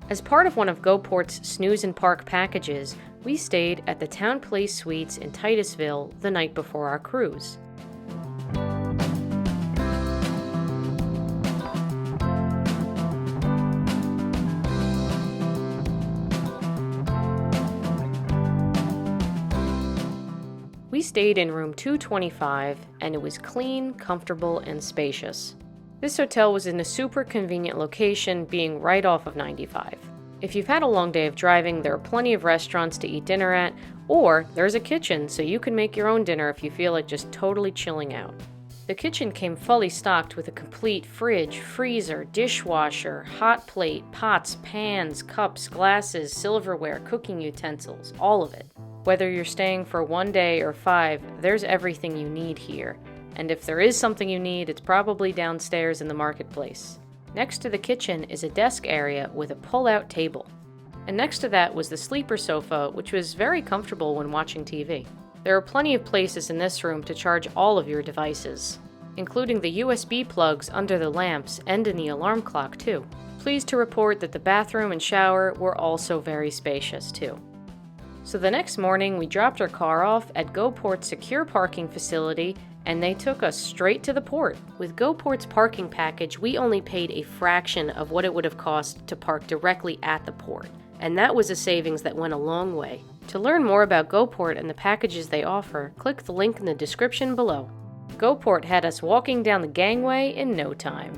As part of one of GoPort's Snooze and Park packages, we stayed at the TownePlace Suites in Titusville the night before our cruise. We stayed in room 225, and it was clean, comfortable, and spacious. This hotel was in a super convenient location, being right off of 95. If you've had a long day of driving, there are plenty of restaurants to eat dinner at, or there's a kitchen so you can make your own dinner if you feel like just totally chilling out. The kitchen came fully stocked with a complete fridge, freezer, dishwasher, hot plate, pots, pans, cups, glasses, silverware, cooking utensils, all of it. Whether you're staying for 1 day or 5, there's everything you need here. And if there is something you need, it's probably downstairs in the marketplace. Next to the kitchen is a desk area with a pull-out table. And next to that was the sleeper sofa, which was very comfortable when watching TV. There are plenty of places in this room to charge all of your devices, including the USB plugs under the lamps and in the alarm clock too. Pleased to report that the bathroom and shower were also very spacious too. So the next morning, we dropped our car off at GoPort's secure parking facility, and they took us straight to the port. With GoPort's parking package, we only paid a fraction of what it would have cost to park directly at the port, and that was a savings that went a long way. To learn more about GoPort and the packages they offer, click the link in the description below. GoPort had us walking down the gangway in no time.